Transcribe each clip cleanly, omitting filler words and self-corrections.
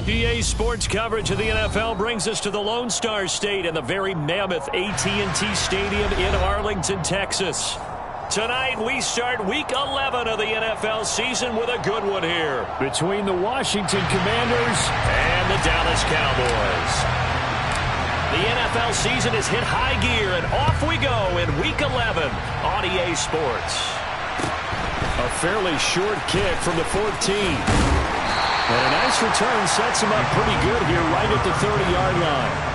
EA Sports coverage of the NFL brings us to the Lone Star State and the very mammoth AT&T Stadium in Arlington, Texas. Tonight, we start Week 11 of the NFL season with a good one here between the Washington Commanders and the Dallas Cowboys. The NFL season has hit high gear, and off we go in Week 11 on EA Sports. A fairly short kick from the 14. And a nice return sets him up pretty good here right at the 30-yard line.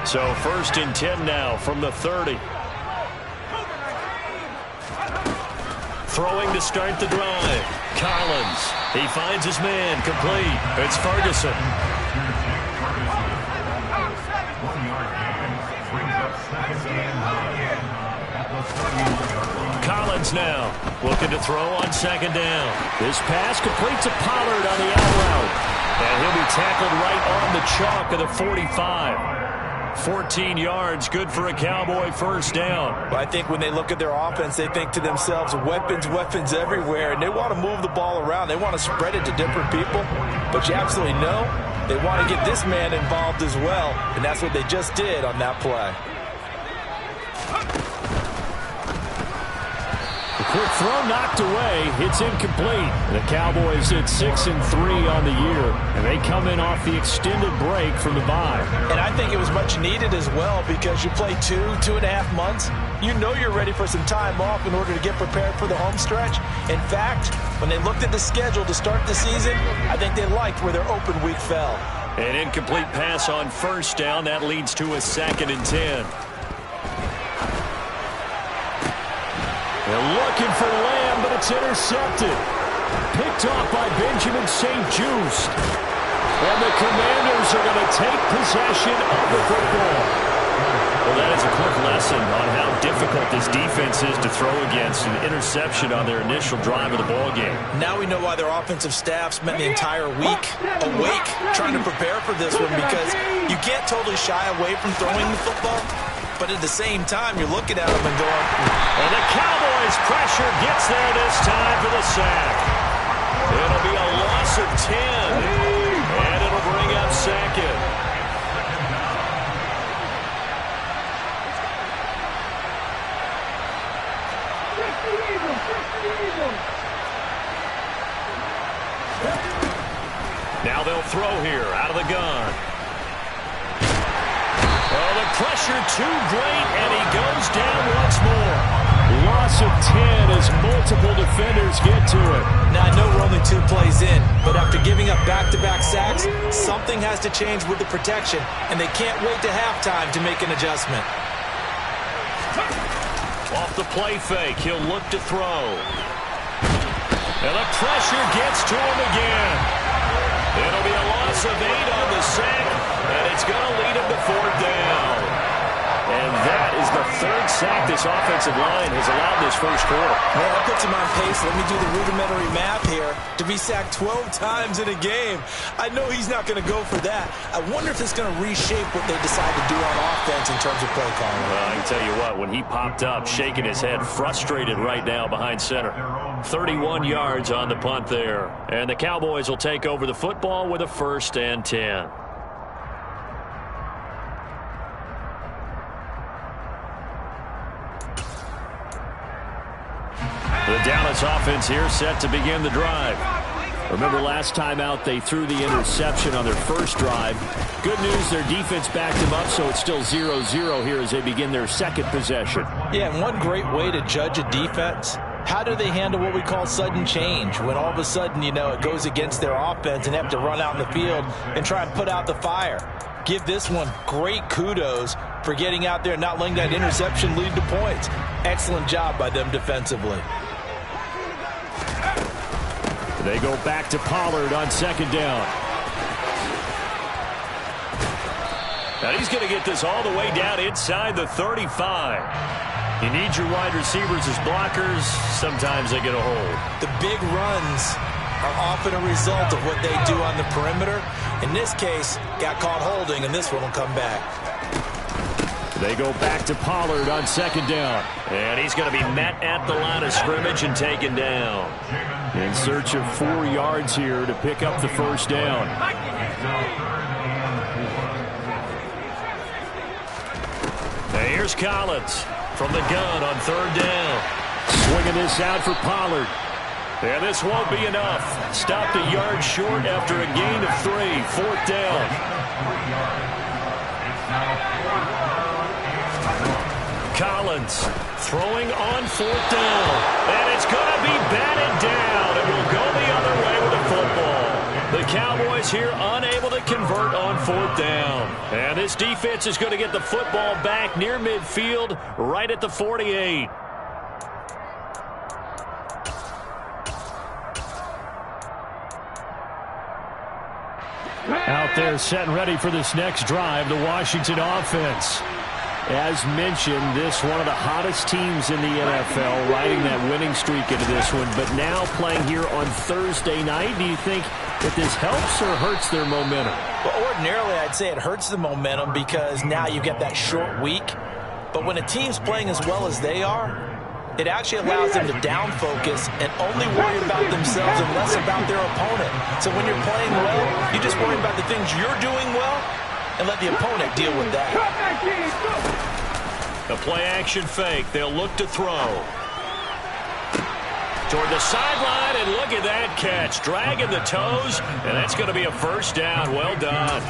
So 1st and 10 now from the 30. Throwing to start the drive. Collins. He finds his man complete. It's Ferguson. Collins now looking to throw on 2nd down. This pass completes to Pollard on the out route. And he'll be tackled right on the chalk of the 45. 14 yards, good for a Cowboy 1st down. Well, I think when they look at their offense, they think to themselves, weapons everywhere, and they want to move the ball around. They want to spread it to different people. But you absolutely know they want to get this man involved as well, and that's what they just did on that play. Quick throw knocked away. It's incomplete. The Cowboys at 6-3 on the year, and they come in off the extended break from the bye. And I think it was much needed as well because you play 2.5 months. You know you're ready for some time off in order to get prepared for the home stretch. In fact, when they looked at the schedule to start the season, I think they liked where their open week fell. An incomplete pass on 1st down. That leads to a 2nd and 10. They're looking for Lamb, but it's intercepted. Picked off by Benjamin St-Juste. And the Commanders are going to take possession of the football. Well, that is a quick lesson on how difficult this defense is to throw against. An interception on their initial drive of the ballgame. Now we know why their offensive staff spent the entire week awake trying to prepare for this one, because you can't totally shy away from throwing the football. But at the same time, you're looking at them and going... And the Cowboys' pressure gets there this time for the sack. It'll be a loss of 10. And it'll bring up 2nd. Now they'll throw here out of the gun. Oh, the pressure too great, and he goes down once more. Loss of 10 as multiple defenders get to it. Now, I know we're only 2 plays in, but after giving up back-to-back sacks, something has to change with the protection, and they can't wait to halftime to make an adjustment. Off the play fake, he'll look to throw. And the pressure gets to him again. It'll be a loss of 8 on the sack, and it's going to lead him to 4th down. And that is the 3rd sack this offensive line has allowed this first quarter. Man, that puts him on pace. Let me do the rudimentary math here. To be sacked 12 times in a game, I know he's not going to go for that. I wonder if it's going to reshape what they decide to do on offense in terms of play calling. Well, I can tell you what, when he popped up, shaking his head, frustrated right now behind center. 31 yards on the punt there. And the Cowboys will take over the football with a 1st and 10. The Dallas offense here set to begin the drive. Remember last time out they threw the interception on their first drive. Good news, their defense backed them up, so it's still 0-0 here as they begin their 2nd possession. Yeah, and one great way to judge a defense, how do they handle what we call sudden change? When all of a sudden, you know, it goes against their offense and they have to run out in the field and try and put out the fire. Give this one great kudos for getting out there and not letting that interception lead to points. Excellent job by them defensively. They go back to Pollard on 2nd down. Now he's going to get this all the way down inside the 35. You need your wide receivers as blockers. Sometimes they get a hold. The big runs are often a result of what they do on the perimeter. In this case, got caught holding, and this one will come back. They go back to Pollard on second down. And he's going to be met at the line of scrimmage and taken down. In search of 4 yards here to pick up the first down. Now here's Collins from the gun on third down. Swinging this out for Pollard. And this won't be enough. Stopped a yard short after a gain of 3. Fourth down. Collins throwing on fourth down. And it's going to be batted down. It will go the other way with the football. The Cowboys here unable to convert on fourth down. And this defense is going to get the football back near midfield, right at the 48. Out there set and ready for this next drive, the Washington offense. As mentioned, this one of the hottest teams in the NFL, riding that winning streak into this one, but now playing here on Thursday night. Do you think that this helps or hurts their momentum? Well, ordinarily, I'd say it hurts the momentum because now you get that short week. But when a team's playing as well as they are, it actually allows them to down focus and only worry about themselves and less about their opponent. So when you're playing well, you just worry about the things you're doing well and let the opponent deal with that. The play-action fake. They'll look to throw. Toward the sideline, and look at that catch. Dragging the toes, and that's going to be a first down. Well done.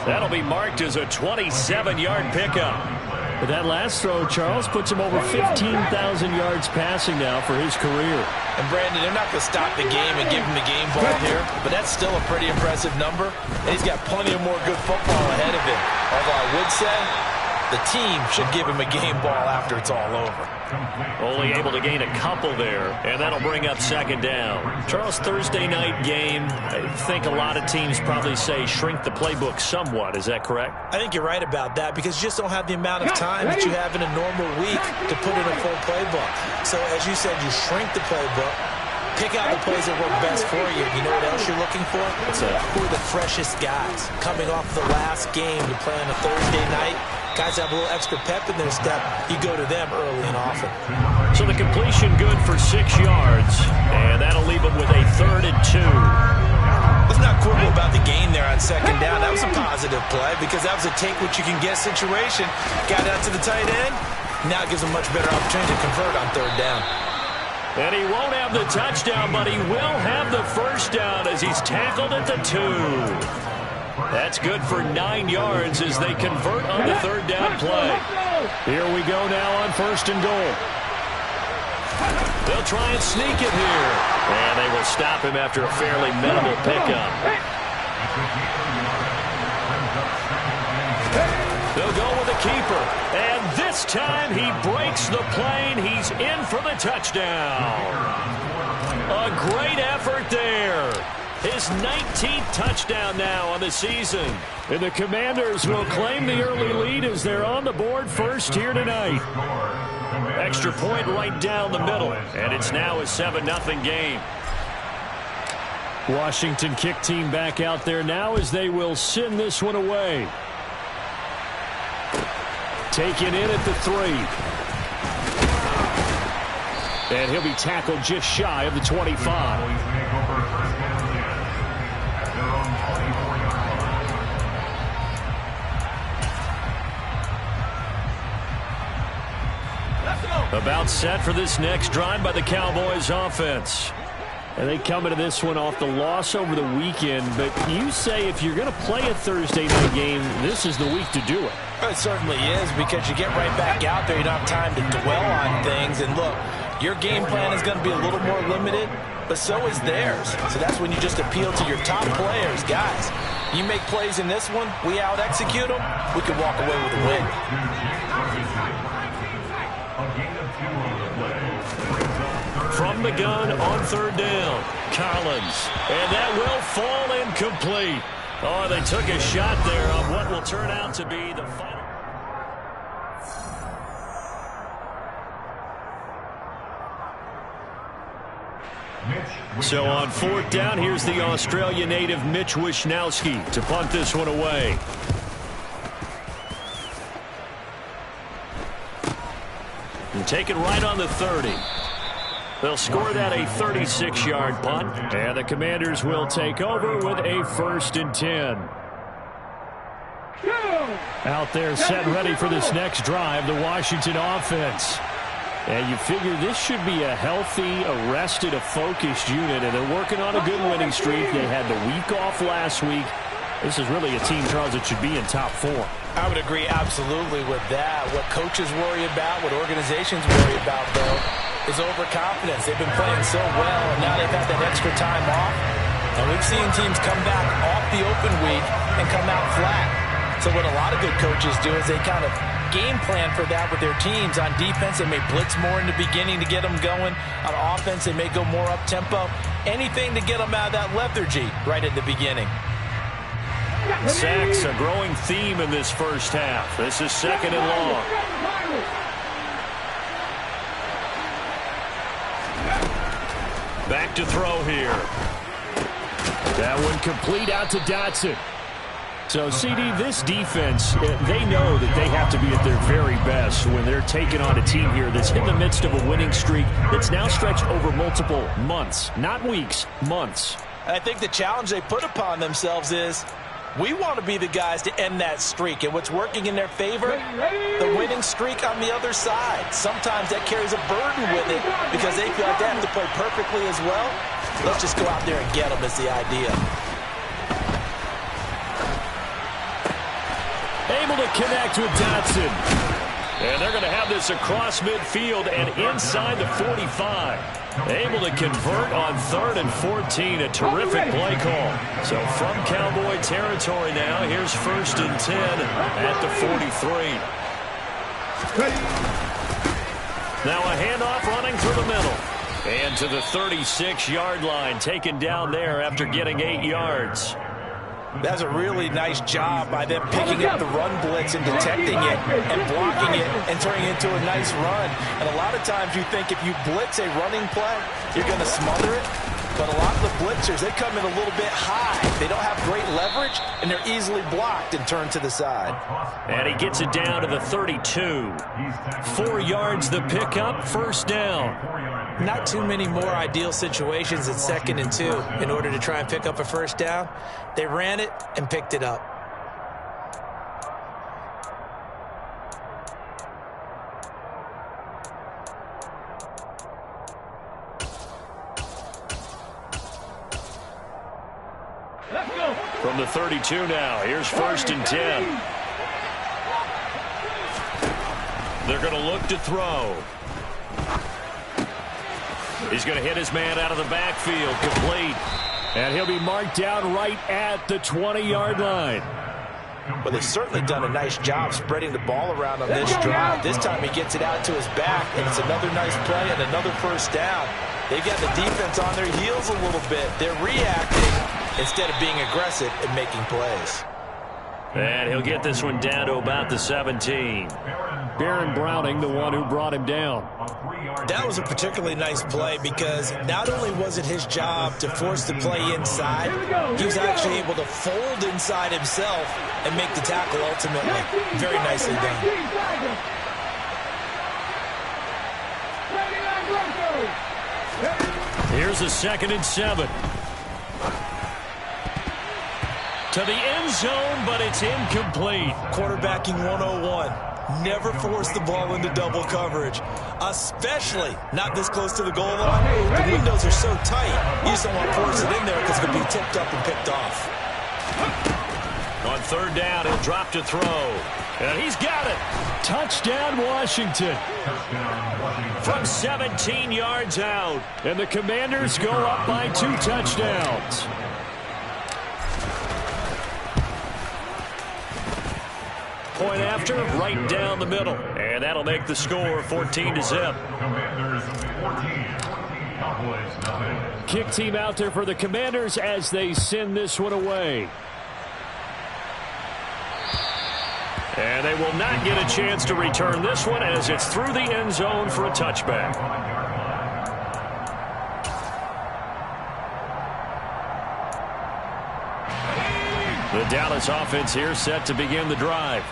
That'll be marked as a 27-yard pickup. But that last throw, Charles, puts him over 15,000 yards passing now for his career. And, Brandon, they're not going to stop the game and give him the game ball here, but that's still a pretty impressive number. And he's got plenty of more good football ahead of him. Although I would say the team should give him a game ball after it's all over. Only able to gain a couple there, and that'll bring up second down. Charles, Thursday night game, I think a lot of teams probably say shrink the playbook somewhat. Is that correct? I think you're right about that because you just don't have the amount of time that you have in a normal week to put in a full playbook. So, as you said, you shrink the playbook, pick out the plays that work best for you. You know what else you're looking for? Who are the freshest guys coming off the last game to play on a Thursday night? Guys have a little extra pep in their step. You go to them early and often. So the completion good for 6 yards, and that'll leave them with a 3rd and 2. Let's not quibble about the gain there on second down. That was a positive play because that was a take-what-you-can-get situation. Got out to the tight end. Now it gives them much better opportunity to convert on third down. And he won't have the touchdown, but he will have the first down as he's tackled at the 2. That's good for 9 yards as they convert on the third down play. Here we go now on 1st and goal. They'll try and sneak it here. And they will stop him after a fairly minimal pickup. They'll go with the keeper. And this time he breaks the plane. He's in for the touchdown. A great effort there. His 19th touchdown now on the season. And the Commanders will claim the early lead as they're on the board first here tonight. Extra point right down the middle. And it's now a 7-0 game. Washington kick team back out there now as they will send this one away. Taken in at the 3. And he'll be tackled just shy of the 25. About set for this next drive by the Cowboys offense. And they come into this one off the loss over the weekend. But you say if you're going to play a Thursday night game, this is the week to do it. It certainly is because you get right back out there. You don't have time to dwell on things. And look, your game plan is going to be a little more limited, but so is theirs. So that's when you just appeal to your top players. Guys, you make plays in this one, we out-execute them, we can walk away with a win. From the gun on third down, Collins. And that will fall incomplete. Oh, they took a shot there on what will turn out to be the final. So on fourth down, here's the Australia native Mitch Wishnowsky to punt this one away. Take it right on the 30. They'll score that a 36-yard punt. And the Commanders will take over with a 1st and 10. Out there set ready for this next drive, the Washington offense. And you figure this should be a healthy, arrested, a focused unit, and they're working on a good winning streak. They had the week off last week. This is really a team, Charles, that should be in top 4. I would agree absolutely with that. What coaches worry about, what organizations worry about, though, is overconfidence. They've been playing so well, and now they've had that extra time off. And we've seen teams come back off the open week and come out flat. So what a lot of good coaches do is they kind of game plan for that with their teams. On defense, they may blitz more in the beginning to get them going. On offense, they may go more up-tempo. Anything to get them out of that lethargy right at the beginning. Sacks, a growing theme in this first half. This is 2nd and long. Back to throw here. That one complete out to Dotson. So, CD, this defense, they know that they have to be at their very best when they're taking on a team here that's in the midst of a winning streak that's now stretched over multiple months, not weeks, months. I think the challenge they put upon themselves is we want to be the guys to end that streak. And what's working in their favor? The winning streak on the other side. Sometimes that carries a burden with it because they feel like they have to play perfectly as well. Let's just go out there and get them is the idea. Able to connect with Dotson. And they're going to have this across midfield and inside the 45. Able to convert on 3rd and 14. A terrific play call. So from Cowboy territory now, here's 1st and 10 at the 43. Now a handoff running through the middle. And to the 36-yard line, taken down there after getting 8 yards. That's a really nice job by them picking up the run blitz and detecting it and blocking it and turning it into a nice run. And a lot of times you think if you blitz a running play, you're going to smother it. But a lot of the blitzers, they come in a little bit high. They don't have great leverage, and they're easily blocked and turned to the side. And he gets it down to the 32. 4 yards the pickup, 1st down. Not too many more ideal situations at 2nd and 2 in order to try and pick up a 1st down. They ran it and picked it up. From the 32 now, here's 1st and 10. They're going to look to throw. He's going to hit his man out of the backfield, complete. And he'll be marked down right at the 20-yard line. Well, they've certainly done a nice job spreading the ball around on this drive. This time he gets it out to his back, and it's another nice play and another 1st down. They've got the defense on their heels a little bit. They're reacting instead of being aggressive and making plays. And he'll get this one down to about the 17. Baron Browning, the one who brought him down. That was a particularly nice play because not only was it his job to force the play inside, he was actually able to fold inside himself and make the tackle ultimately. Very nicely done. Here's a 2nd and 7. To the end zone, but it's incomplete. Quarterbacking 101. Never force the ball into double coverage, especially not this close to the goal line. The windows are so tight, you just don't want to force it in there because it could be tipped up and picked off. On 3rd down, he'll drop to throw. And he's got it. Touchdown, Washington. From 17 yards out. And the Commanders go up by 2 touchdowns. Point after, right down the middle. And that'll make the score 14-0. Kick team out there for the Commanders as they send this one away. And they will not get a chance to return this one as it's through the end zone for a touchback. The Dallas offense here set to begin the drive.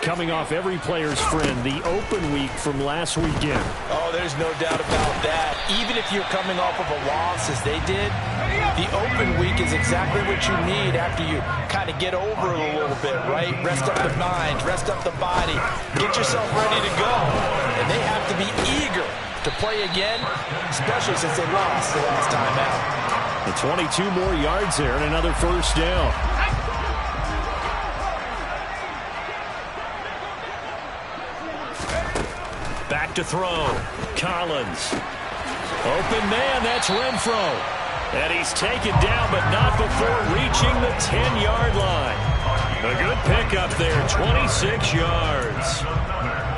coming off every player's friend, the open week from last weekend. Oh, there's no doubt about that. Even if you're coming off of a loss as they did, the open week is exactly what you need after you kind of get over it a little bit, right? Rest up the mind, rest up the body, get yourself ready to go. And they have to be eager to play again, especially since they lost the last time out. The 22 more yards there and another first down. Back to throw. Collins. Open man, that's Renfro. And he's taken down, but not before reaching the 10-yard line. A good pickup there, 26 yards.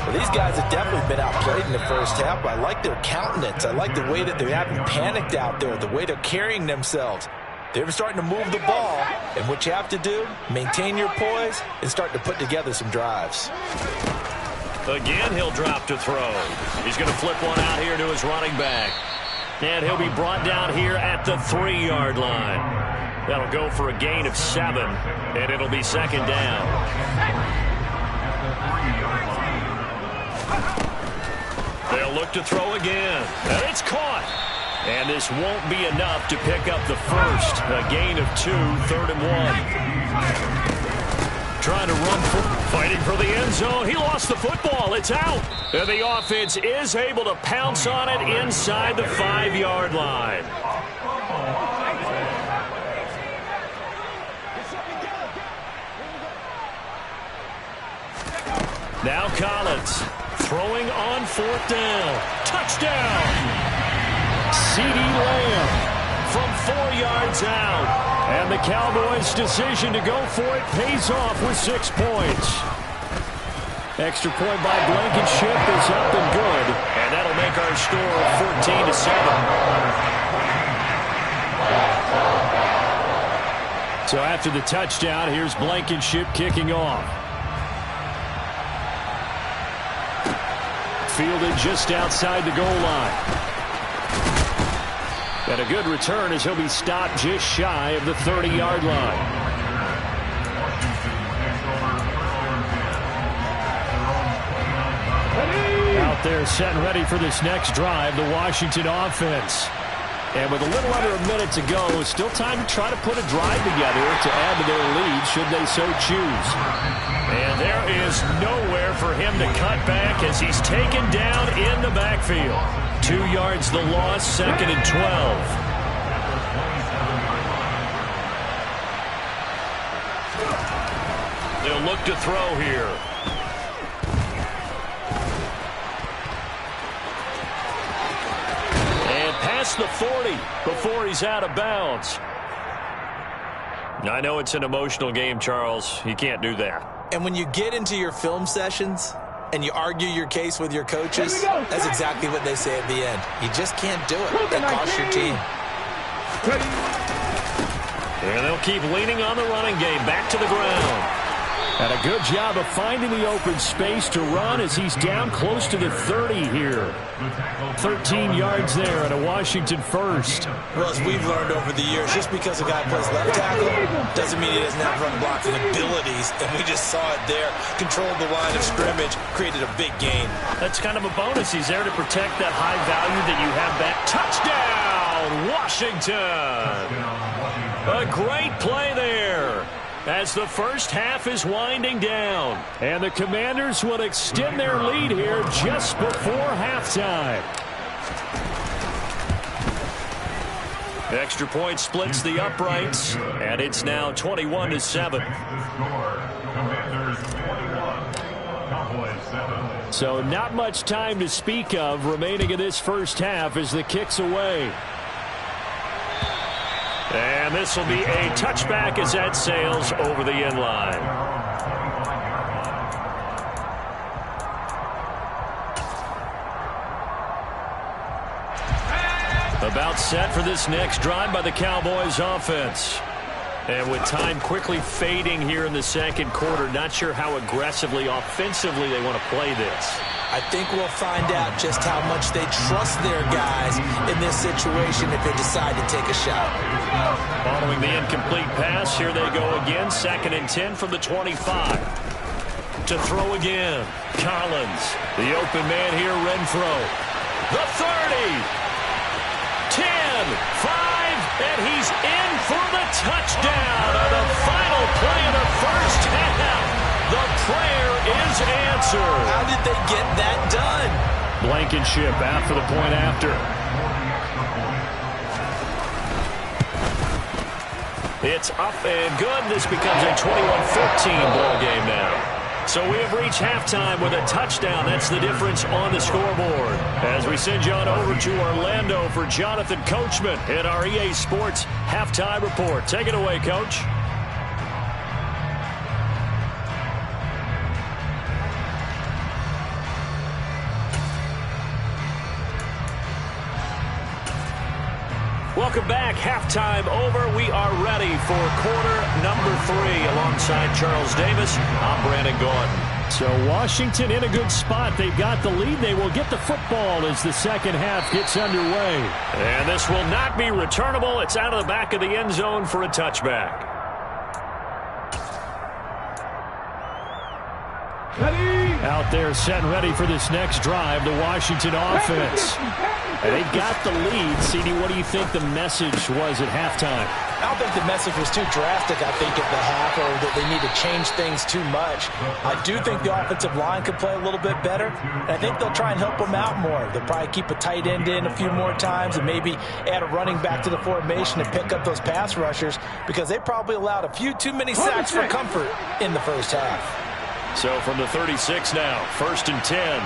Well, these guys have definitely been outplayed in the first half, but I like their countenance. I like the way that they haven't panicked out there, the way they're carrying themselves. They're starting to move the ball, and what you have to do, maintain your poise and start to put together some drives. Again, he'll drop to throw. He's going to flip one out here to his running back. And he'll be brought down here at the 3-yard line. That'll go for a gain of 7, and it'll be second down. They'll look to throw again. And it's caught. And this won't be enough to pick up the first. A gain of 2, 3rd and 1. Trying to run, fighting for the end zone. He lost the football. It's out. And the offense is able to pounce on it inside the 5-yard line. Now Collins throwing on 4th down. Touchdown! CeeDee Lamb from 4 yards out. And the Cowboys' decision to go for it pays off with 6 points. Extra point by Blankenship is up and good. And that'll make our score 14-7. So after the touchdown, here's Blankenship kicking off. Fielded just outside the goal line. And a good return as he'll be stopped just shy of the 30-yard line. Out there set and ready for this next drive, the Washington offense. And with a little under a minute to go, still time to try to put a drive together to add to their lead should they so choose. And there is nowhere for him to cut back as he's taken down in the backfield. 2 yards the loss, 2nd and 12. They'll look to throw here. And past the 40 before he's out of bounds. I know it's an emotional game, Charles. You can't do that. And when you get into your film sessions and you argue your case with your coaches, that's exactly what they say at the end. You just can't do it. That costs your team. And they'll keep leaning on the running game. Back to the ground. And a good job of finding the open space to run as he's down close to the 30 here. 13 yards there and a Washington first. Well, as we've learned over the years, just because a guy plays left tackle doesn't mean he doesn't have run blocking abilities. And we just saw it there. Controlled the line of scrimmage, created a big gain. That's kind of a bonus. He's there to protect that high value that you have back. Touchdown, Washington! A great play there as the first half is winding down. And the Commanders will extend their lead here just before halftime. The extra point splits the uprights, and it's now 21-7. So not much time to speak of remaining in this first half as the kick's away. And this will be a touchback as that sails over the end line. About set for this next drive by the Cowboys offense. And with time quickly fading here in the second quarter, not sure how aggressively, offensively they want to play this. I think we'll find out just how much they trust their guys in this situation if they decide to take a shot. Following the incomplete pass, here they go again. 2nd and 10 from the 25. To throw again. Collins. The open man here, Renfro. The 30. 10. 5. And he's in for the touchdown on the final play of the first half. The prayer is answered. How did they get that done? Blankenship out for the point after. It's up and good. This becomes a 21-14 ball game now. So we have reached halftime with a touchdown. That's the difference on the scoreboard. As we send you on over to Orlando for Jonathan Coachman in our EA Sports Halftime Report. Take it away, Coach. Welcome back. Halftime over. We are ready for quarter number 3 alongside Charles Davis. I'm Brandon Gordon. So Washington in a good spot. They've got the lead. They will get the football as the second half gets underway. And this will not be returnable. It's out of the back of the end zone for a touchback. Out there set and ready for this next drive, the Washington offense. And they've got the lead. CD, what do you think the message was at halftime? I don't think the message was too drastic, I think, at the half, or that they need to change things too much. I do think the offensive line could play a little bit better, and I think they'll try and help them out more. They'll probably keep a tight end in a few more times and maybe add a running back to the formation and pick up those pass rushers, because they probably allowed a few too many sacks for comfort in the first half. So from the 36 now, 1st and 10.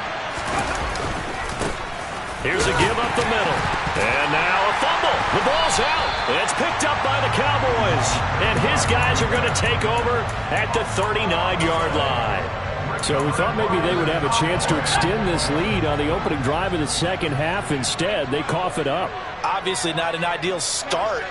Here's a give up the middle. And now a fumble. The ball's out. It's picked up by the Cowboys. And his guys are going to take over at the 39-yard line. So we thought maybe they would have a chance to extend this lead on the opening drive of the second half. Instead, they cough it up. Obviously not an ideal start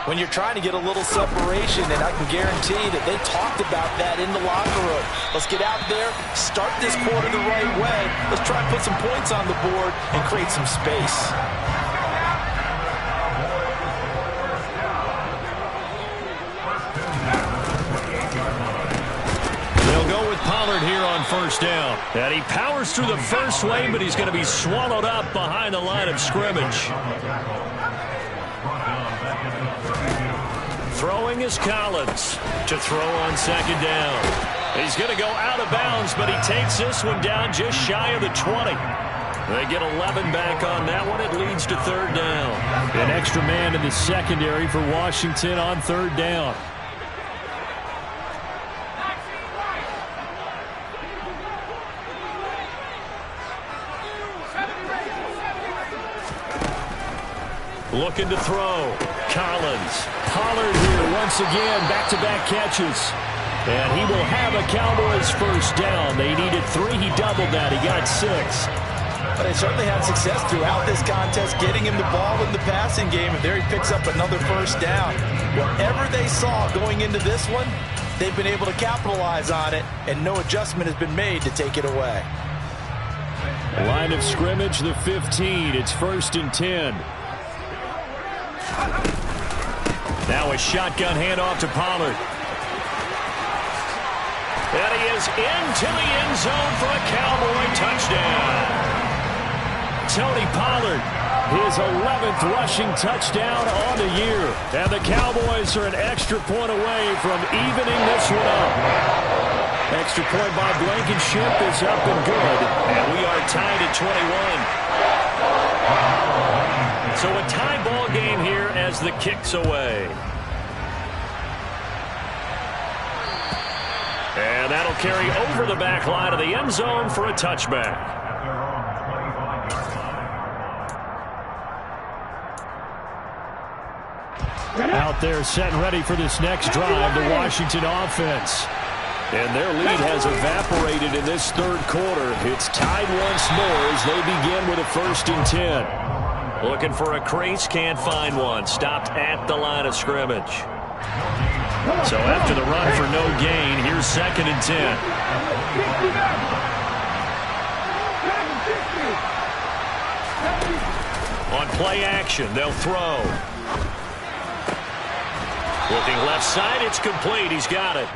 when you're trying to get a little separation, and I can guarantee that they talked about that in the locker room. Let's get out there, start this quarter the right way. Let's try and put some points on the board and create some space. They'll go with Pollard here on first down. And he powers through the first lane, but he's going to be swallowed up behind the line of scrimmage. Throwing is Collins to throw on second down. He's going to go out of bounds, but he takes this one down just shy of the 20. They get 11 back on that one. It leads to third down. An extra man in the secondary for Washington on third down. Looking to throw. Collins. Pollard here once again. Back-to-back catches. And he will have a Cowboys first down. They needed 3. He doubled that. He got 6. But they certainly had success throughout this contest, getting him the ball in the passing game. And there he picks up another first down. Whatever they saw going into this one, they've been able to capitalize on it, and no adjustment has been made to take it away. Line of scrimmage, the 15. It's 1st and 10. Now a shotgun handoff to Pollard. And he is into the end zone for a Cowboy touchdown. Tony Pollard, his 11th rushing touchdown on the year. And the Cowboys are an extra point away from evening this one up. Extra point by Blankenship is up and good. And we are tied at 21. So a tie ball game here as the kick's away. And that'll carry over the back line of the end zone for a touchback. Out there set and ready for this next drive, the Washington offense. And their lead has evaporated in this third quarter. It's tied once more as they begin with a 1st and 10. Looking for a crease, can't find one. Stopped at the line of scrimmage. So after the run for no gain, here's 2nd and 10. On play action, they'll throw. Looking left side, it's complete. He's got it.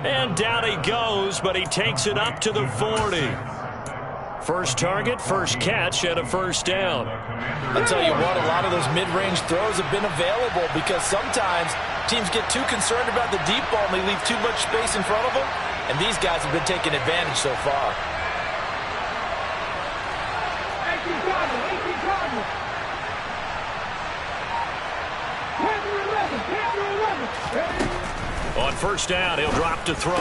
And down he goes, but he takes it up to the 40. First target, first catch, and a first down. I'll tell you what, a lot of those mid-range throws have been available because sometimes teams get too concerned about the deep ball and they leave too much space in front of them, and these guys have been taking advantage so far. On first down, he'll drop to throw.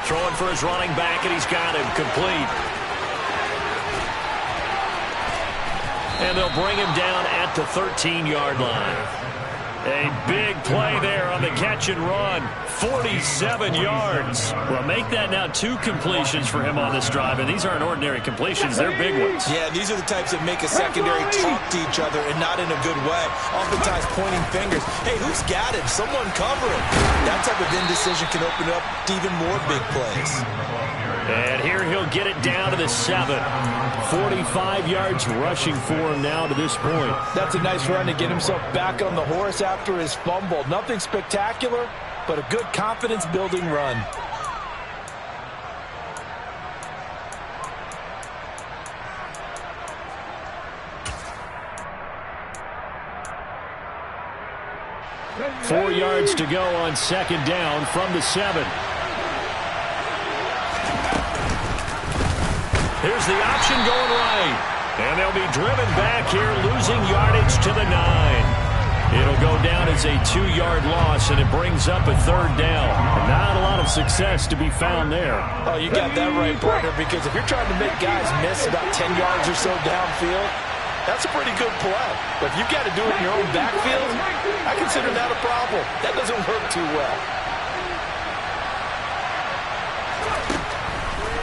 Throwing for his running back, and he's got him complete. And they'll bring him down at the 13-yard line. A big play there on the catch and run. 47 yards. Well, make that now 2 completions for him on this drive, and these aren't ordinary completions. They're big ones. Yeah, these are the types that make a secondary talk to each other, and not in a good way. Oftentimes pointing fingers. Hey, who's got him? Someone cover him. That type of indecision can open up to even more big plays. And here he'll get it down to the 7. 45 yards rushing for him now to this point. That's a nice run to get himself back on the horse after his fumble. Nothing spectacular, but a good confidence-building run. Four yards to go on second down from the 7. Here's the option going right. And they'll be driven back here, losing yardage to the 9. It'll go down as a 2-yard loss, and it brings up a third down. Not a lot of success to be found there. Oh, you got that right, partner, because if you're trying to make guys miss about 10 yards or so downfield, that's a pretty good play. But if you've got to do it in your own backfield, I consider that a problem. That doesn't work too well.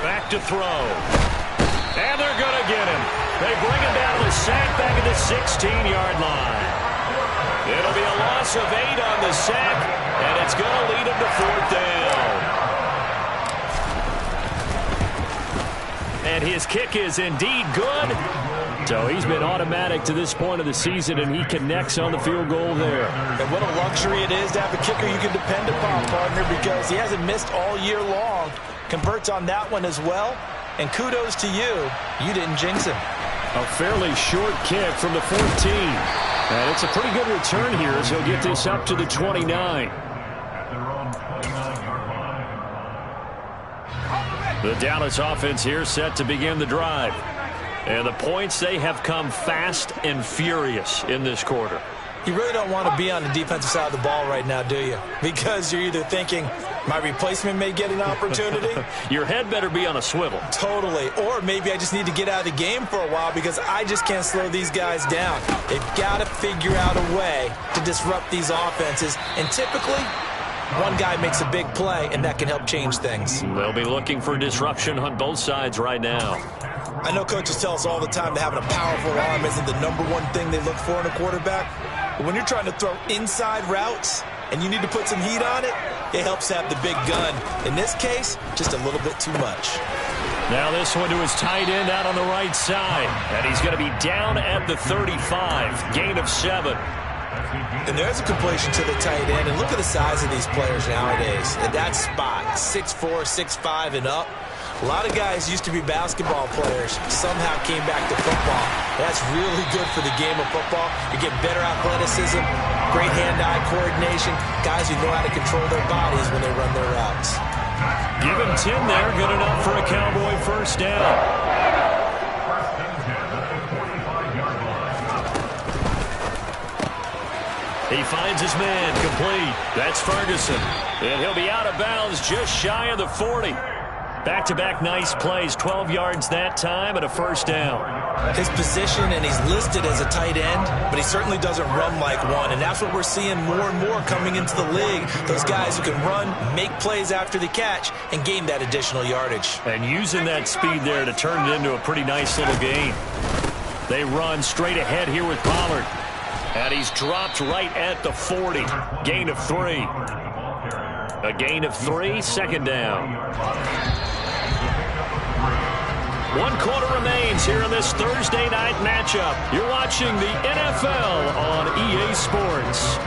Back to throw. And they're going to get him. They bring him down to the sack back at the 16-yard line. It'll be a loss of 8 on the sack, and it's going to lead him to fourth down. And his kick is indeed good. So he's been automatic to this point of the season, and he connects on the field goal there. And what a luxury it is to have a kicker you can depend upon, partner, because he hasn't missed all year long. Converts on that one as well. And kudos to you. You didn't jinx him. A fairly short kick from the 14. And it's a pretty good return here as he'll get this up to the 29. The Dallas offense here set to begin the drive. And the points, they have come fast and furious in this quarter. You really don't want to be on the defensive side of the ball right now, do you? Because you're either thinking, my replacement may get an opportunity. Your head better be on a swivel. Totally. Or maybe I just need to get out of the game for a while because I just can't slow these guys down. They've got to figure out a way to disrupt these offenses. And typically, one guy makes a big play, and that can help change things. They'll be looking for disruption on both sides right now. I know coaches tell us all the time that having a powerful arm isn't the #1 thing they look for in a quarterback. But when you're trying to throw inside routes and you need to put some heat on it, it helps to have the big gun. In this case, just a little bit too much. Now this one to his tight end out on the right side. And he's going to be down at the 35. Gain of 7. And there's a completion to the tight end. And look at the size of these players nowadays. At that spot, 6'4", 6'5", and up. A lot of guys used to be basketball players, somehow came back to football. That's really good for the game of football. You're getting better athleticism, great hand-eye coordination, guys who know how to control their bodies when they run their routes. Give him 10 there, good enough for a Cowboy first down. He finds his man, complete. That's Ferguson. And he'll be out of bounds just shy of the 40. Back-to-back nice plays, 12 yards that time and a first down. His position, and he's listed as a tight end, but he certainly doesn't run like one, and that's what we're seeing more and more coming into the league. Those guys who can run, make plays after the catch, and gain that additional yardage. And using that speed there to turn it into a pretty nice little gain. They run straight ahead here with Pollard. And he's dropped right at the 40. Gain of 3. A gain of 3, second down. 1 quarter remains here in this Thursday night matchup. You're watching the NFL on EA Sports.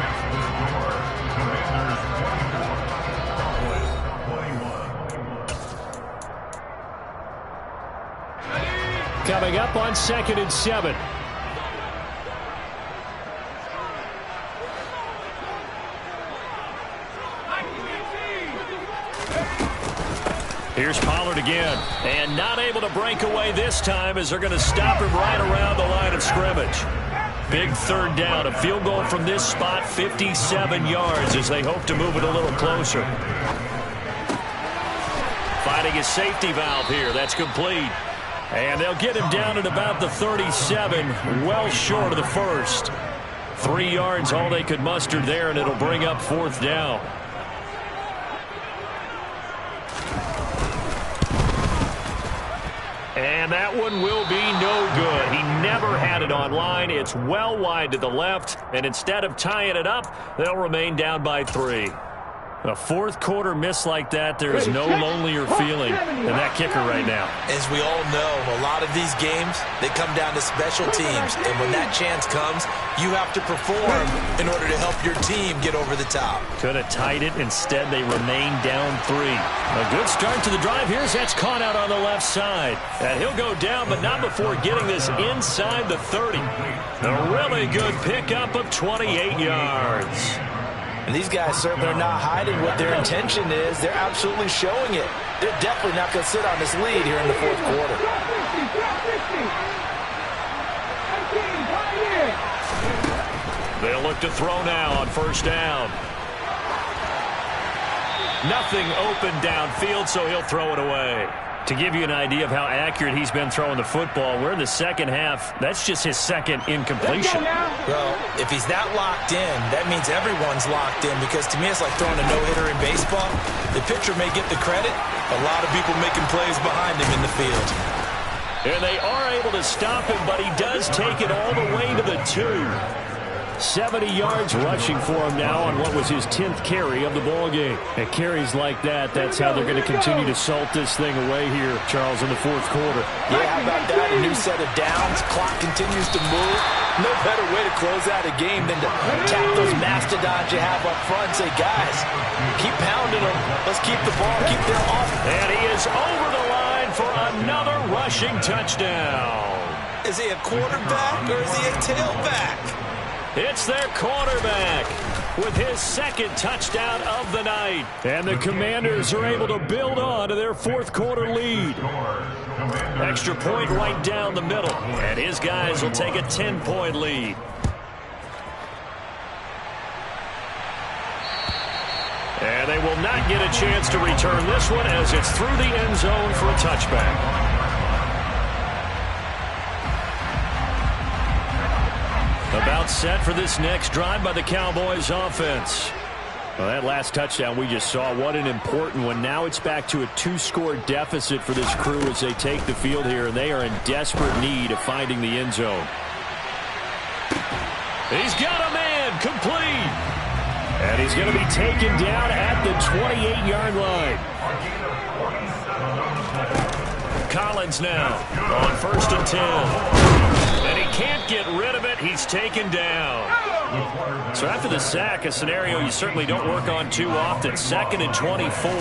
Coming up on 2nd and 7. Here's Pollard again, and not able to break away this time as they're going to stop him right around the line of scrimmage. Big 3rd down, a field goal from this spot, 57 yards as they hope to move it a little closer. Finding a safety valve here, that's complete. And they'll get him down at about the 37, well short of the first. 3 yards, all they could muster there, and it'll bring up 4th down. And that one will be no good. He never had it on line. It's well wide to the left, and instead of tying it up, they'll remain down by 3. A 4th quarter miss like that, there is no lonelier feeling than that kicker right now. As we all know, a lot of these games, they come down to special teams. And when that chance comes, you have to perform in order to help your team get over the top. Could have tied it. Instead, they remain down 3. A good start to the drive. Here's that's caught out on the left side. And he'll go down, but not before getting this inside the 30. A really good pickup of 28 yards. And these guys certainly are not hiding what their intention is. They're absolutely showing it. They're definitely not going to sit on this lead here in the 4th quarter. They'll look to throw now on 1st down. Nothing open downfield, so he'll throw it away. To give you an idea of how accurate he's been throwing the football, we're in the 2nd half. That's just his 2nd incompletion. Well, if he's that locked in, that means everyone's locked in, because to me it's like throwing a no-hitter in baseball. The pitcher may get the credit. A lot of people making plays behind him in the field. And they are able to stop him, but he does take it all the way to the 2. 70 yards rushing for him now on what was his 10th carry of the ballgame. And carries like that, that's how they're going to continue to salt this thing away here, Charles, in the 4th quarter. Yeah, how about that? A new set of downs. Clock continues to move. No better way to close out a game than to tap those mastodons you have up front and say, guys, keep pounding them. Let's keep the ball, keep their offense. And he is over the line for another rushing touchdown. Is he a quarterback or is he a tailback? It's their quarterback with his 2nd touchdown of the night. And the Commanders are able to build on to their 4th quarter lead. Extra point right down the middle. And his guys will take a 10-point lead. And they will not get a chance to return this one as it's through the end zone for a touchback. About set for this next drive by the Cowboys offense. Well, that last touchdown we just saw, what an important one. Now it's back to a 2-score deficit for this crew as they take the field here, and they are in desperate need of finding the end zone. He's got a man, complete. And he's going to be taken down at the 28-yard line. Collins now on 1st and 10. And he can't get rid of it. He's taken down. So after the sack, a scenario you certainly don't work on too often. 2nd and 24.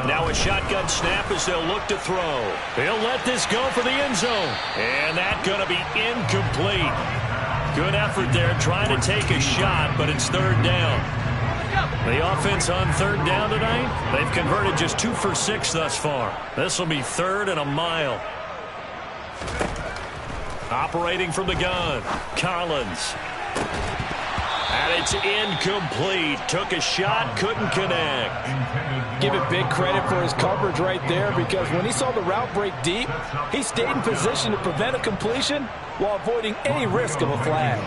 Now a shotgun snap as they'll look to throw. He'll let this go for the end zone. And that's going to be incomplete. Good effort there trying to take a shot, but it's 3rd down. The offense on 3rd down tonight, they've converted just 2 for 6 thus far. This will be 3rd and a mile. Operating from the gun, Collins. And it's incomplete. Took a shot, couldn't connect. Give it big credit for his coverage right there, because when he saw the route break deep, he stayed in position to prevent a completion while avoiding any risk of a flag.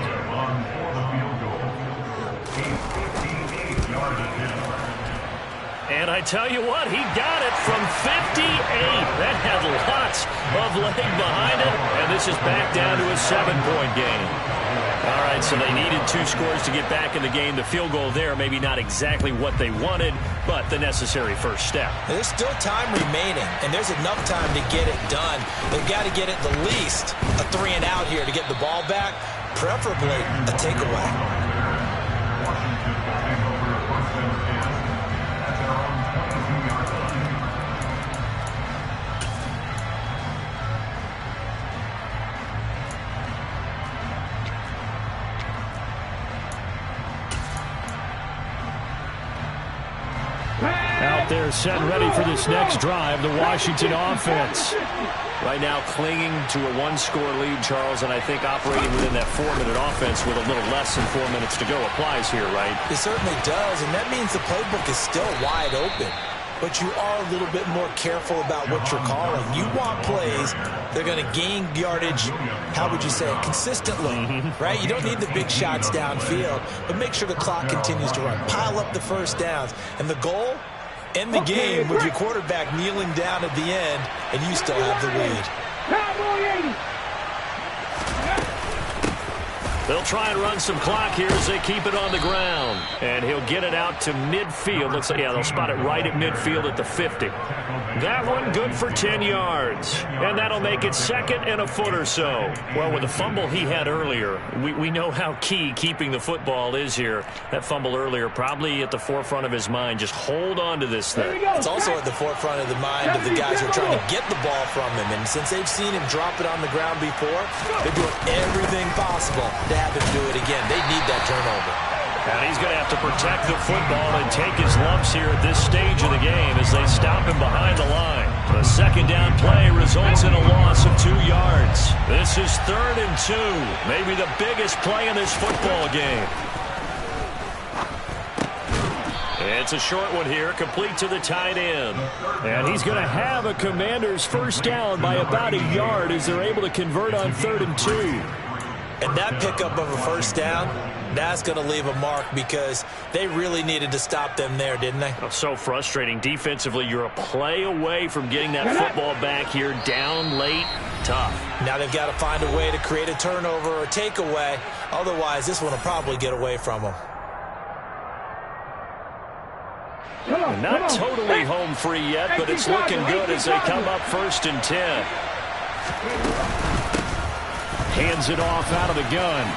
And I tell you what, he got it from 58. That had lots of leg behind it. And this is back down to a 7-point game. All right, so they needed 2 scores to get back in the game. The field goal there, maybe not exactly what they wanted, but the necessary first step. There's still time remaining, and there's enough time to get it done. They've got to get at the least a 3 and out here to get the ball back, preferably a takeaway. They're set and ready for this next drive, the Washington offense. Right now clinging to a one-score lead, Charles, and I think operating within that 4-minute offense with a little less than 4 minutes to go applies here, right? It certainly does, and that means the playbook is still wide open. But you are a little bit more careful about what you're calling. You want plays that are going to gain yardage, how would you say it, consistently, right? You don't need the big shots downfield, but make sure the clock continues to run. Pile up the first downs. And the goal, end the game with your quarterback kneeling down at the end, and you still have the lead. They'll try and run some clock here as they keep it on the ground. And he'll get it out to midfield. Looks like, yeah, they'll spot it right at midfield at the 50. That one good for 10 yards. And that'll make it second and a foot or so. Well, with the fumble he had earlier, we know how key keeping the football is here. That fumble earlier probably at the forefront of his mind. Just hold on to this thing. It's also at the forefront of the mind of the guys who are trying to get the ball from him. And since they've seen him drop it on the ground before, they're doing everything possible to have him do it again. They need that turnover. And he's going to have to protect the football and take his lumps here at this stage of the game as they stop him behind the line. The second down play results in a loss of 2 yards. This is 3rd and 2. Maybe the biggest play in this football game. It's a short one here, complete to the tight end. And he's going to have a Commander's first down by about a yard as they're able to convert on 3rd and 2. And that pickup of a first down, that's going to leave a mark because they really needed to stop them there, didn't they? Oh, so frustrating. Defensively, you're a play away from getting that football back here down late. Tough. Now they've got to find a way to create a turnover or a takeaway. Otherwise, this one will probably get away from them. Not totally home free yet, but it's looking good as they come up 1st and 10. Hands it off out of the gun.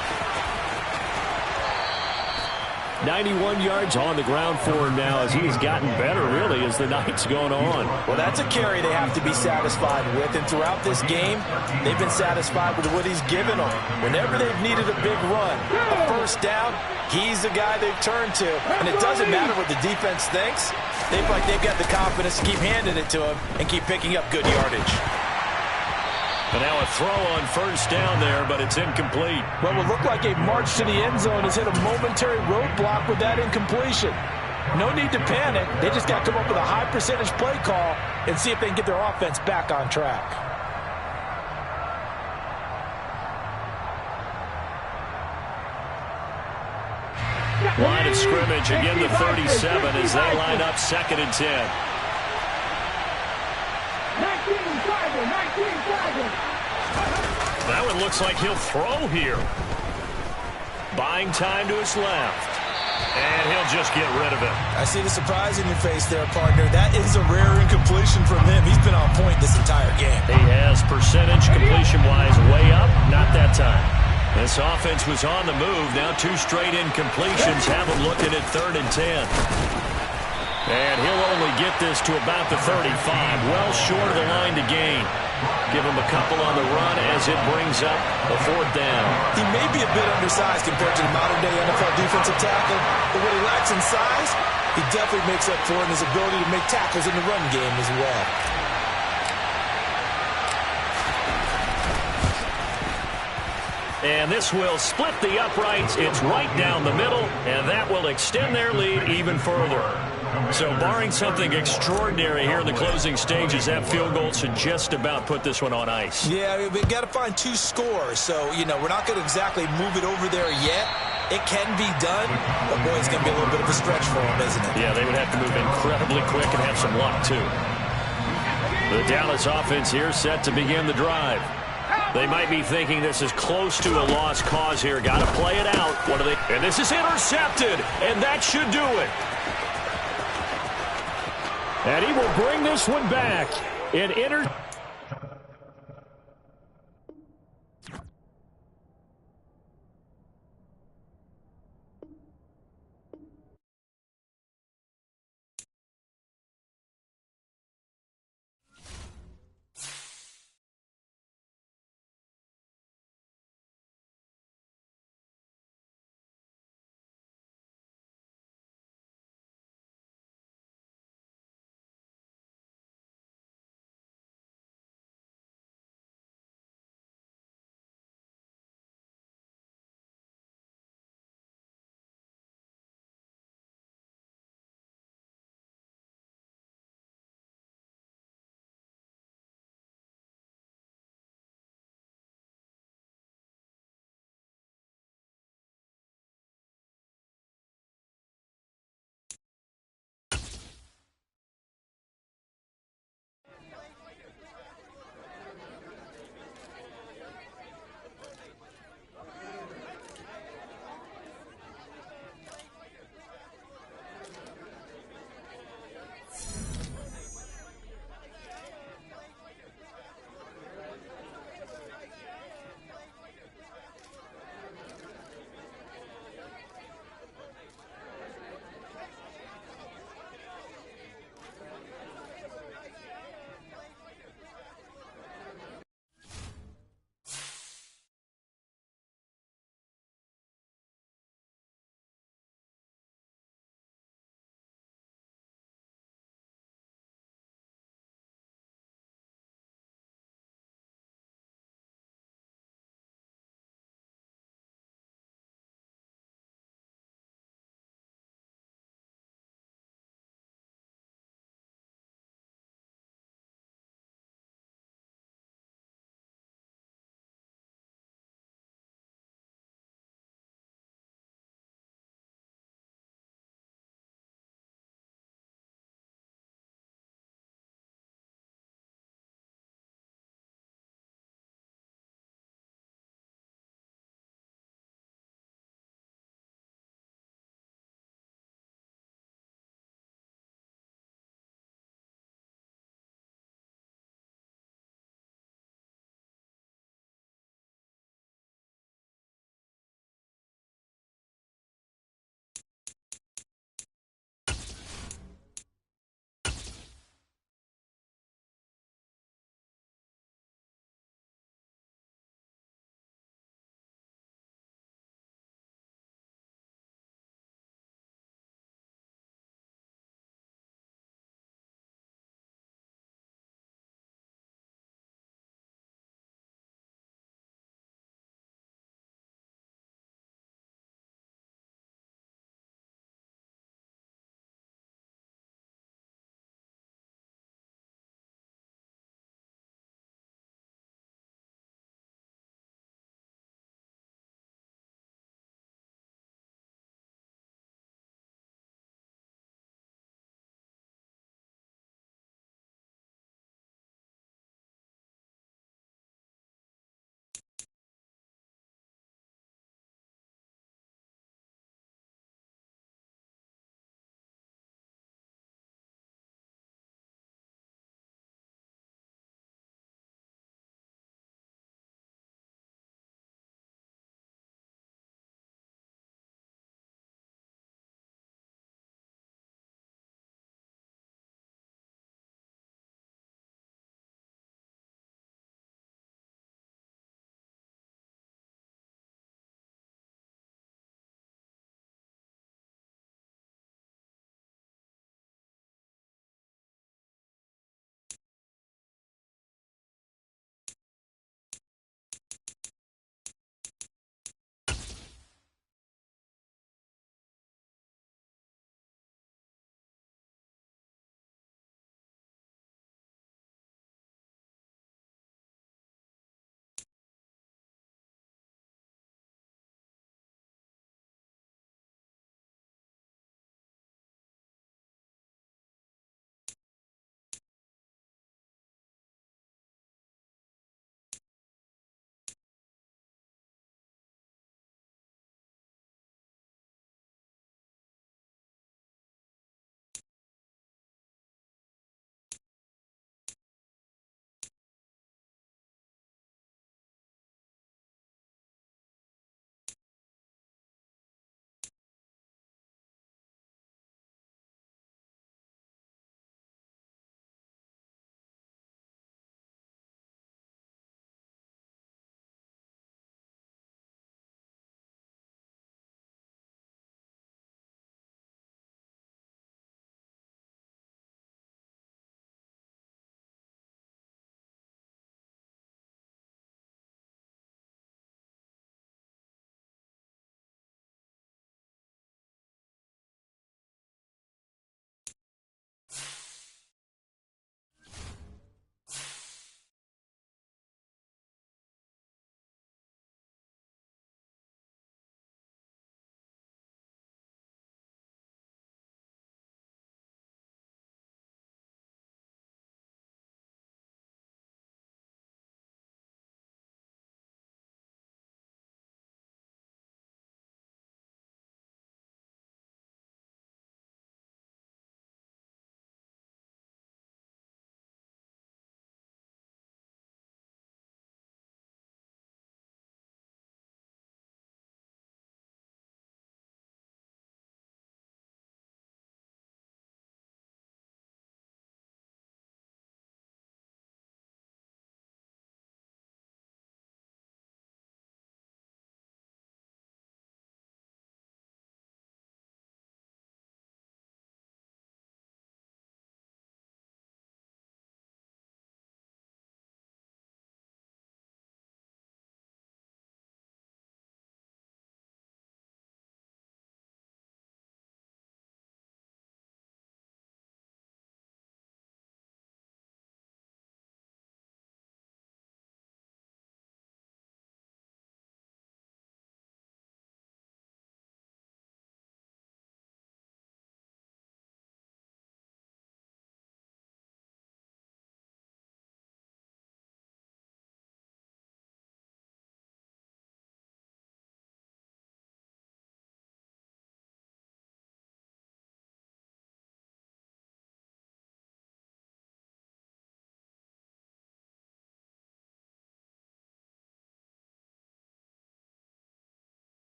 91 yards on the ground for him now as he's gotten better, really, as the night's going on. Well, that's a carry they have to be satisfied with. And throughout this game, they've been satisfied with what he's given them. Whenever they've needed a big run, a first down, he's the guy they've turned to. And it doesn't matter what the defense thinks. They feel like they've got the confidence to keep handing it to him and keep picking up good yardage. And now a throw on first down there, but it's incomplete. Well, it would look like a march to the end zone has hit a momentary roadblock with that incompletion. No need to panic. They just got to come up with a high percentage play call and see if they can get their offense back on track. Line of scrimmage, again the 37 as they line up 2nd and 10. That one looks like he'll throw here. Buying time to his left. And he'll just get rid of it. I see the surprise in your face there, partner. That is a rare incompletion from him. He's been on point this entire game. He has percentage completion-wise way up. Not that time. This offense was on the move. Now 2 straight incompletions have him looking at 3rd and 10. And he'll only get this to about the 35. Well short of the line to gain. Give him a couple on the run as it brings up a 4th down. He may be a bit undersized compared to the modern-day NFL defensive tackle, but what he lacks in size, he definitely makes up for in his ability to make tackles in the run game as well. And this will split the uprights. It's right down the middle, and that will extend their lead even further. So barring something extraordinary here in the closing stages, that field goal should just about put this one on ice. Yeah, we've got to find 2 scores. So, you know, we're not going to exactly move it over there yet. It can be done, but boy, it's going to be a little bit of a stretch for them, isn't it? Yeah, they would have to move incredibly quick and have some luck, too. The Dallas offense here set to begin the drive. They might be thinking this is close to a lost cause here. Got to play it out. What are they? And this is intercepted, and that should do it. And he will bring this one back.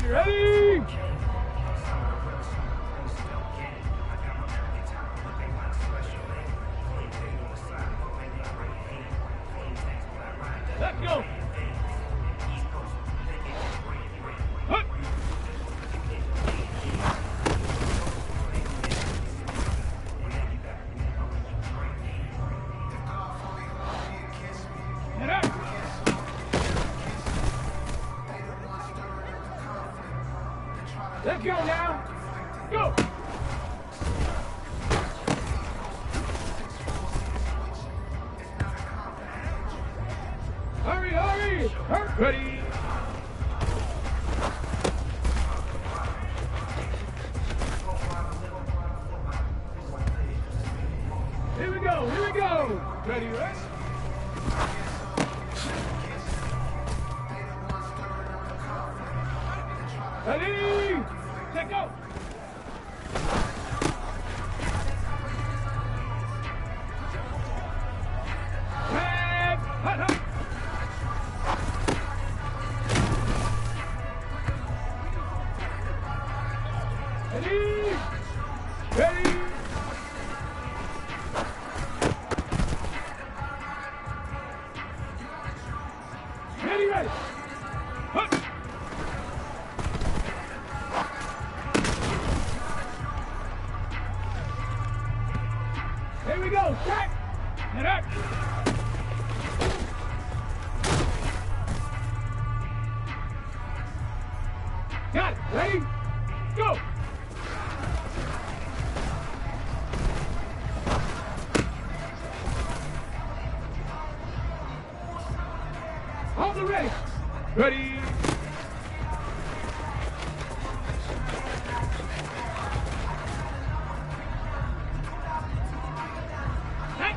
Ready, ready! Let's go! Hup. Get up! Let's go now! Go! Hurry, hurry! Ready! Here we go, here we go! Ready, ready? Ready! Let go! Head! Hut, hut! Ready! Ready! Ready, ready! Hut! Here we go, check! Get up! Got it, ready? Go! Hold the ready! Ready! Hey!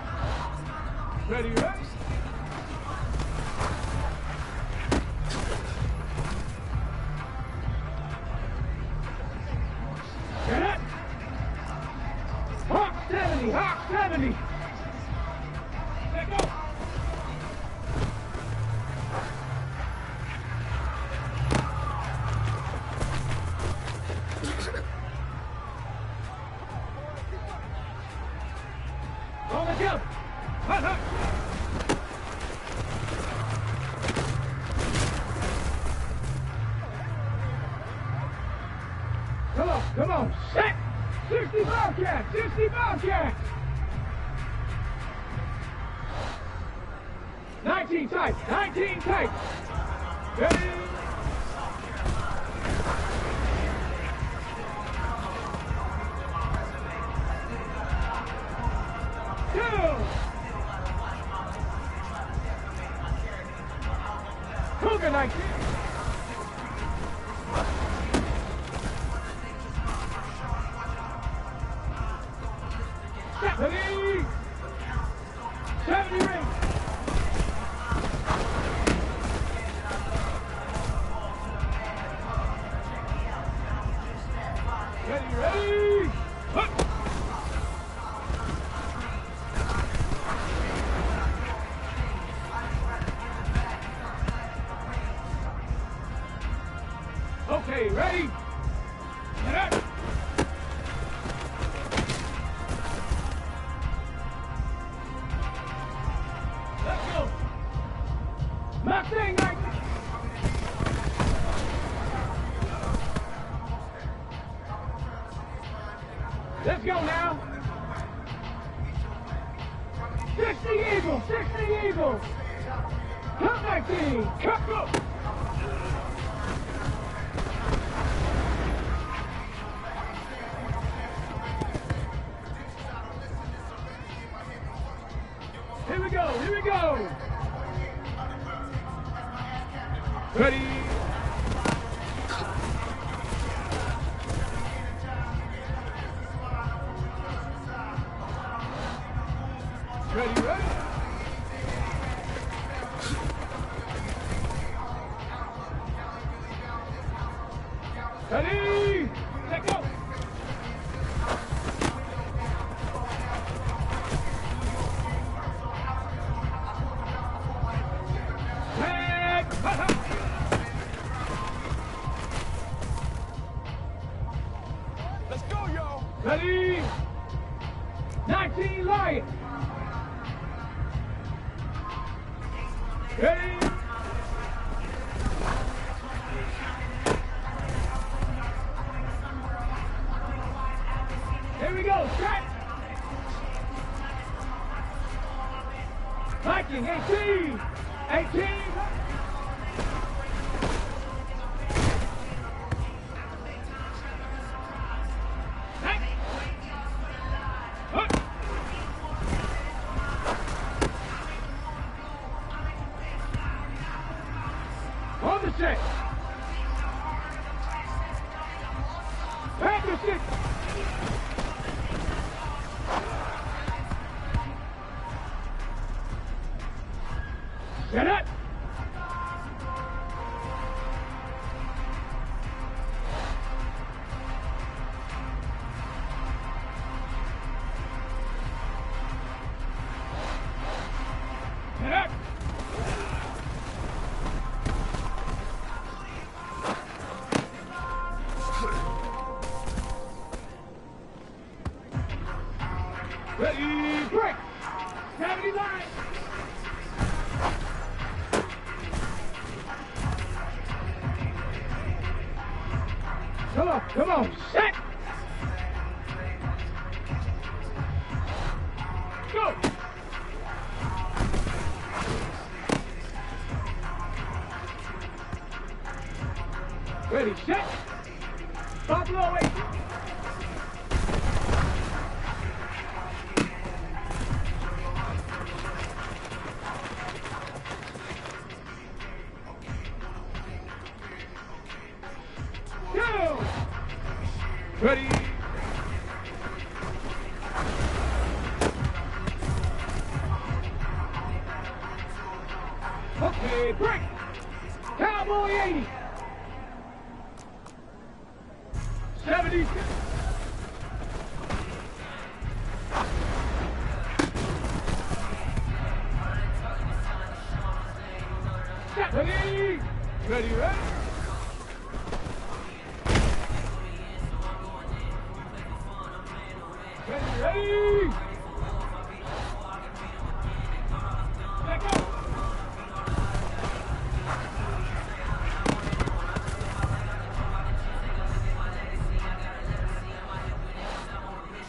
Ready, ready? Get it! Hawk 70! Hawk 70! Let go! On the jump! Hut, hut! Come on, come on! Set! 60 Bobcat! 60 Bobcat! 19 tight! 19 tight! Ready? Cougar 19. Step, ready? 70 ring. Ready, ready? Hup. Okay, ready? Get up! Let's go! Mustang 19! Let's go now! 60 Eagles! 60 Eagles! Cut 19! Cut go! Here we go, here we go! Ready? Ready, ready? Ready? Let go! Head! Ready? 19 Lion. Ready? Here we go, set. Viking, 18. 18. On the set. Back to six. Set up. Set up. Ready, break. 79. Come on, set. Go. Ready, set. Buffalo 8. Go. Ready. Okay, break. Cowboy 80. 70. Ready. Ready, ready. Ready! Let go!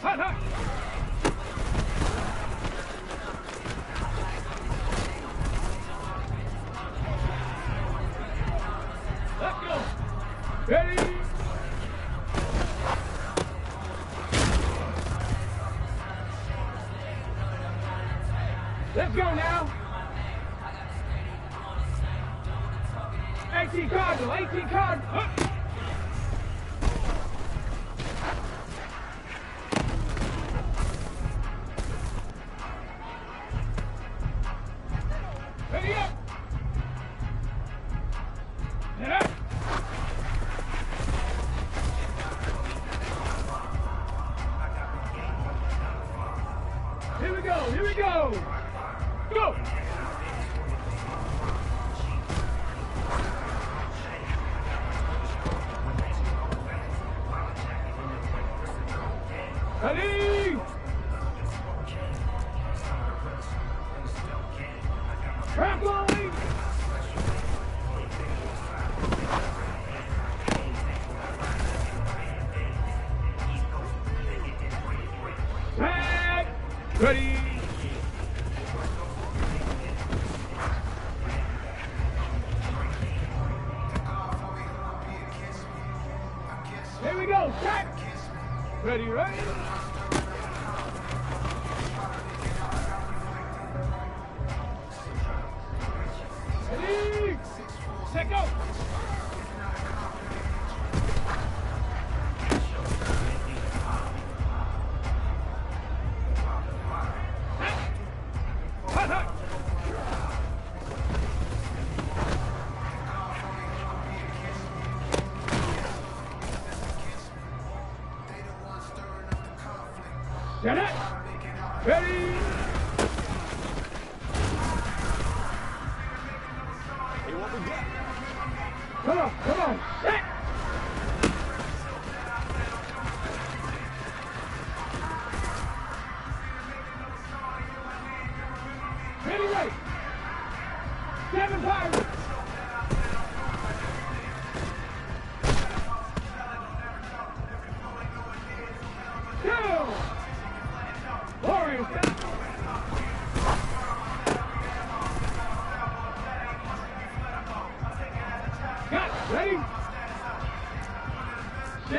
Hot, hot! Let's go! Ready! Let's go now. 18 Cardinal, 18 Cardinal. Huh. Ready up. Get up. Here we go, here we go. Go! Ready! Track going! Tag! Ready! Here we go, set! Ready, ready? Ready! Set, go! Hot, hot! Set it! Ready! Hey, what we got? Come on, set!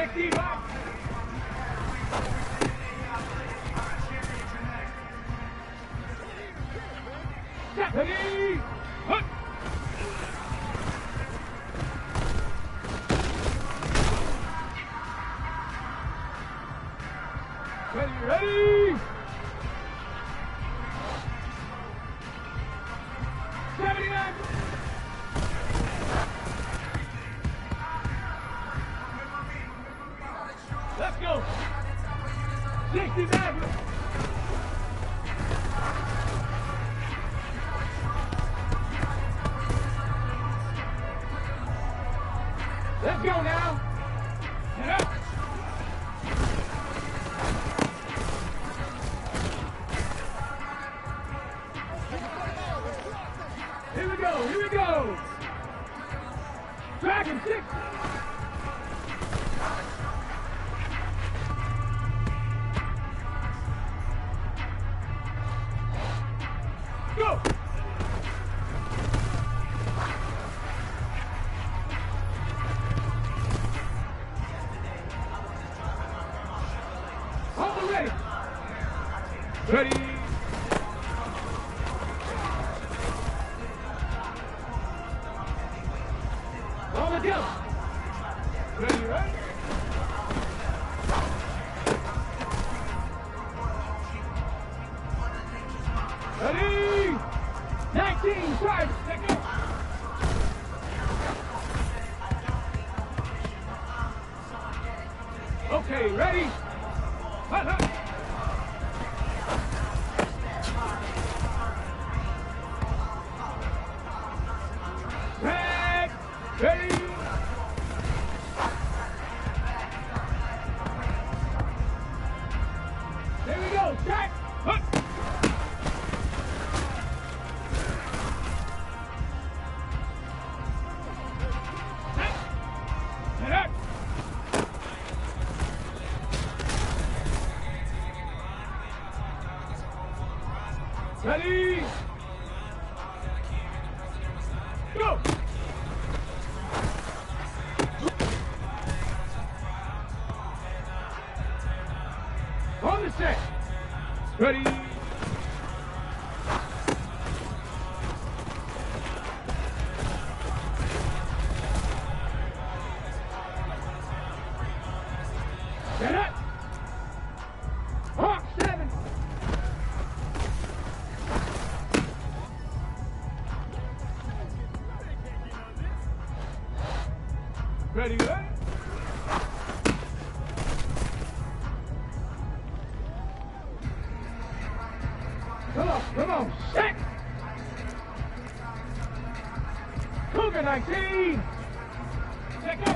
60 box. Ready? Hut. Ready? 79. Let's go. 60 back. Let's go now. Get up. Here we go. Here we go. Dragon 6. Go. All ready. Ready. On the go. Ready, ready. Ready. 19, charge. Let go. Okay, ready. Hut, hut. Red. Ready. There we go. Jack. Hut. Get up. Ready. Go. On the set. Ready. Get up. Hawk 7. Ready, ready. Come on, set. Cougar 19. Let go.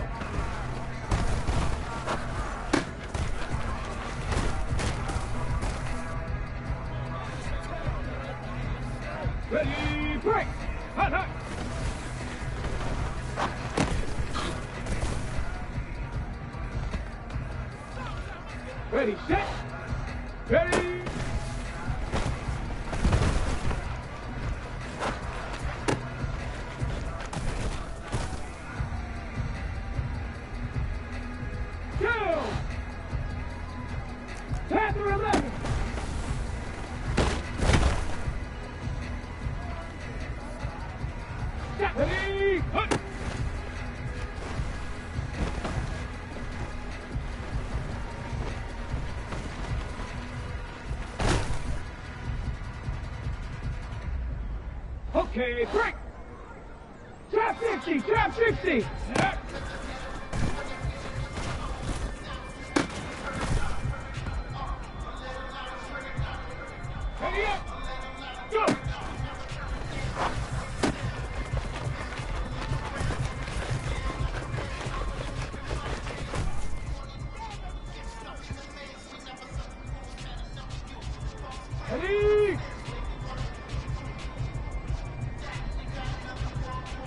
Ready, break. Hut, hut. Ready, set. Ready. Go. Panther 11. Ready. Hut. Okay, break. Trap 60, trap 60. Yeah. Ready up. Go.